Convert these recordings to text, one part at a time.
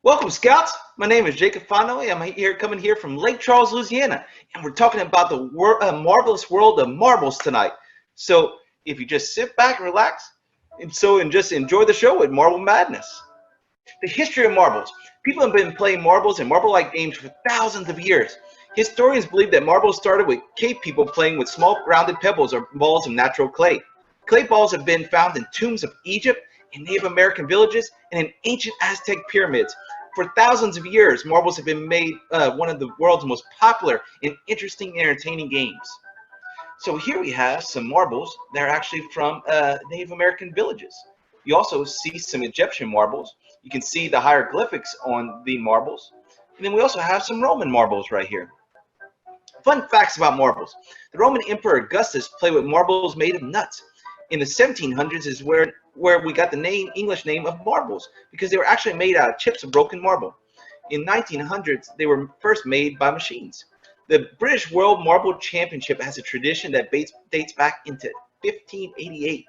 Welcome, Scouts. My name is Jacob Fonoy. Coming here from Lake Charles, Louisiana, and we're talking about the marvelous world of marbles tonight. So, if you just sit back and relax, and just enjoy the show with Marble Madness. The history of marbles. People have been playing marbles and marble-like games for thousands of years. Historians believe that marbles started with cave people playing with small rounded pebbles or balls of natural clay. Clay balls have been found in tombs of Egypt, in Native American villages, and in ancient Aztec pyramids. For thousands of years, marbles have been made one of the world's most popular and interesting and entertaining games. So here we have some marbles that are actually from Native American villages. You also see some Egyptian marbles. You can see the hieroglyphics on the marbles. And then we also have some Roman marbles right here. Fun facts about marbles. The Roman Emperor Augustus played with marbles made of nuts. In the 1700s is where we got the English name of marbles, because they were actually made out of chips of broken marble. In 1900s, they were first made by machines. The British World Marble Championship has a tradition that dates back into 1588.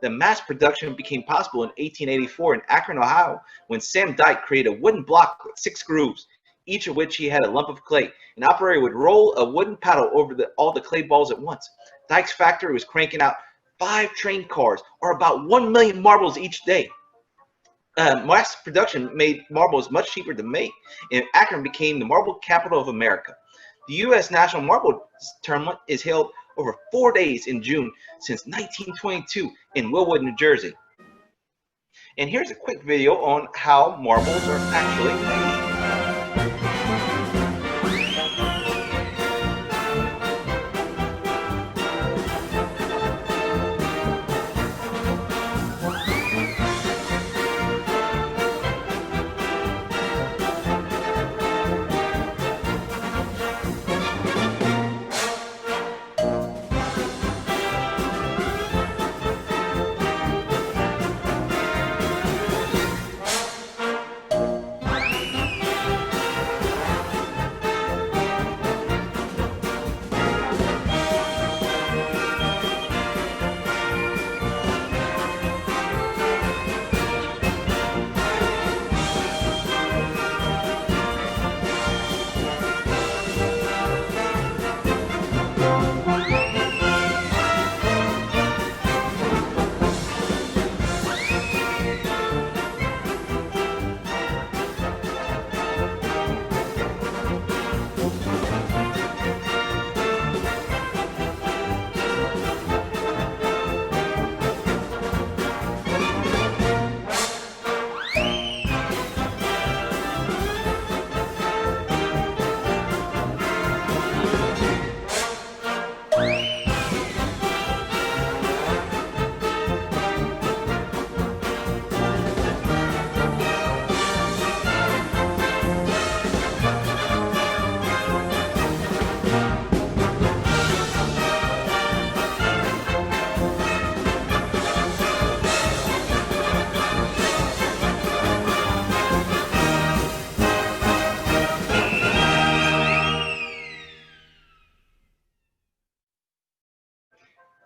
The mass production became possible in 1884 in Akron, Ohio, when Sam Dyke created a wooden block with 6 grooves, each of which he had a lump of clay. An operator would roll a wooden paddle over all the clay balls at once. Dyke's factory was cranking out 5 train cars, or about 1 million marbles each day. Mass production made marbles much cheaper to make, and Akron became the marble capital of America. The U.S. National Marble Tournament is held over 4 days in June since 1922 in Willwood, New Jersey. And here's a quick video on how marbles are actually made.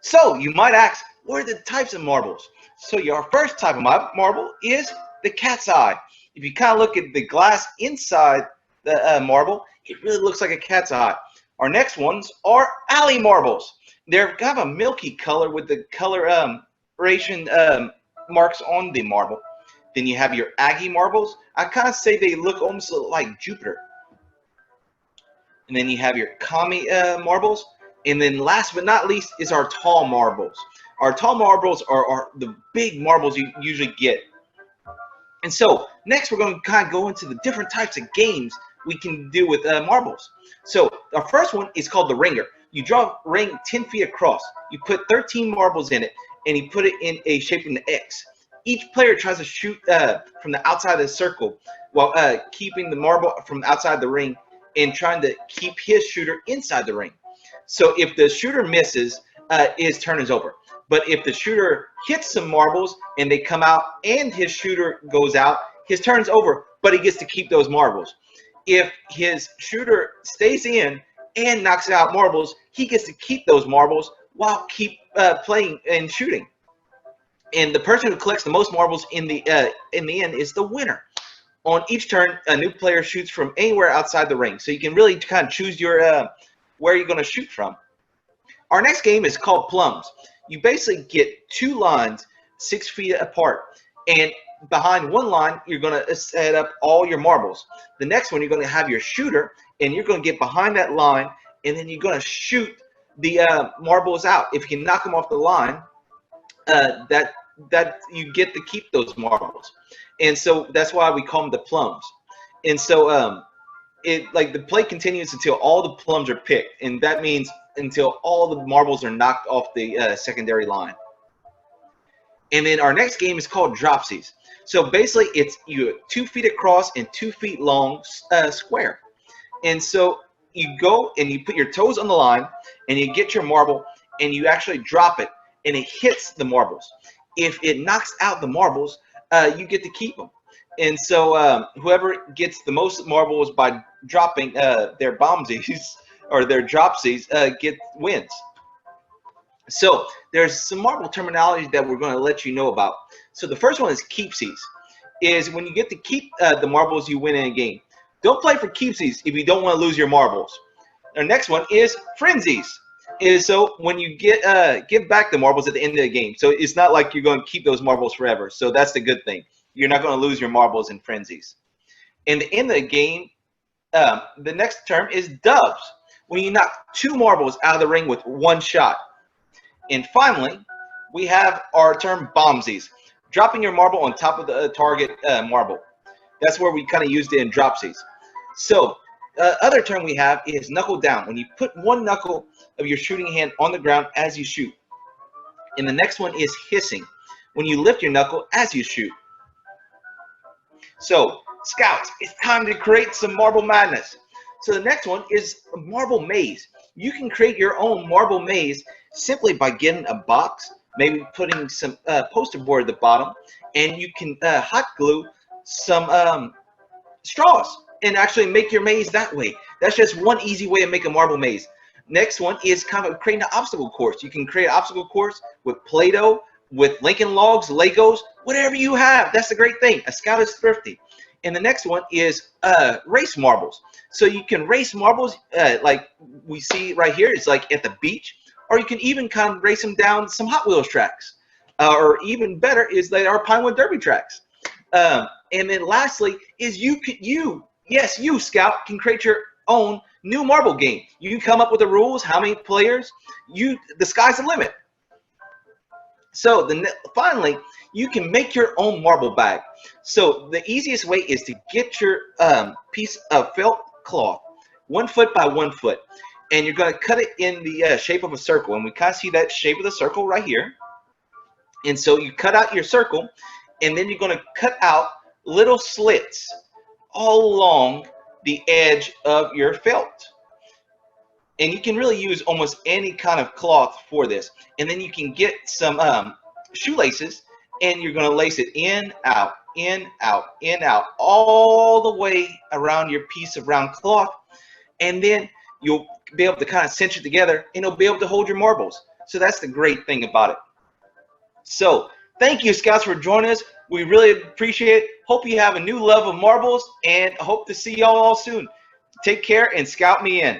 So you might ask, what are the types of marbles? So your first type of marble is the cat's eye. If you kind of look at the glass inside the marble, it really looks like a cat's eye. Our next ones are alley marbles. They're kind of a milky color with the coloration marks on the marble. Then you have your Aggie marbles. I kind of say they look almost like Jupiter. And then you have your Kami marbles. And then last but not least is our tall marbles. Our tall marbles are the big marbles you usually get. And so next we're going to kind of go into the different types of games we can do with marbles. So our first one is called the ringer. You draw a ring 10 feet across. You put 13 marbles in it, and you put it in a shape of an X. Each player tries to shoot from the outside of the circle while keeping the marble from outside the ring and trying to keep his shooter inside the ring. So if the shooter misses, his turn is over. But if the shooter hits some marbles and they come out and his shooter goes out, his turn's over, but he gets to keep those marbles. If his shooter stays in and knocks out marbles, he gets to keep those marbles while keep playing and shooting. And the person who collects the most marbles in the end is the winner. on each turn, a new player shoots from anywhere outside the ring. So you can really kind of choose your where you're going to shoot from. Our next game is called Plums. You basically get 2 lines 6 feet apart, and behind one line, you're going to set up all your marbles. The next one, you're going to have your shooter, and you're going to get behind that line, and then you're going to shoot the marbles out. If you can knock them off the line, that you get to keep those marbles. And so that's why we call them the plums. And so the play continues until all the plums are picked, and that means until all the marbles are knocked off the secondary line. And then our next game is called Dropsies. So basically, it's 2 feet across and 2 feet long square. And so you go and you put your toes on the line, and you get your marble, and you actually drop it, and it hits the marbles. If it knocks out the marbles, you get to keep them. And so whoever gets the most marbles by dropping their bombsies or their dropsies wins. So there's some marble terminology that we're going to let you know about. So the first one is keepsies. Is when you get to keep the marbles, you win in a game. Don't play for keepsies if you don't want to lose your marbles. Our next one is frenzies. Is so when you give back the marbles at the end of the game. So it's not like you're going to keep those marbles forever. So that's the good thing. You're not going to lose your marbles in frenzies. In the end of the game, the next term is dubs. When you knock 2 marbles out of the ring with 1 shot. And finally, we have our term bombsies, dropping your marble on top of the target marble. That's where we kind of used it in dropsies. So other term we have is knuckle down, when you put 1 knuckle of your shooting hand on the ground as you shoot. And the next one is hissing, when you lift your knuckle as you shoot. So scouts, it's time to create some marble madness. So the next one is a marble maze. You can create your own marble maze simply by getting a box, maybe putting some poster board at the bottom, and you can hot glue some straws and actually make your maze that way. That's just one easy way to make a marble maze. Next one is kind of creating an obstacle course. You can create an obstacle course with Play-Doh, with Lincoln Logs, Legos, whatever you have. That's the great thing. A scout is thrifty. And the next one is race marbles. So you can race marbles like we see right here. It's like at the beach. Or you can even kind of race them down some Hot Wheels tracks. Or even better is they are Pinewood Derby tracks. And then lastly is you, Scout, can create your own new marble game. You can come up with the rules, how many players. The sky's the limit. So finally, you can make your own marble bag. So the easiest way is to get your piece of felt cloth, 1 foot by 1 foot, and you're going to cut it in the shape of a circle. And we kind of see that shape of the circle right here. And so you cut out your circle, and then you're going to cut out little slits all along the edge of your felt. And you can really use almost any kind of cloth for this. And then you can get some shoelaces, and you're going to lace it in, out, in, out, in, out, all the way around your piece of round cloth. And then you'll be able to kind of cinch it together, and it'll be able to hold your marbles. So that's the great thing about it. So thank you, Scouts, for joining us. We really appreciate it. Hope you have a new love of marbles, and hope to see y'all all soon. Take care and scout me in.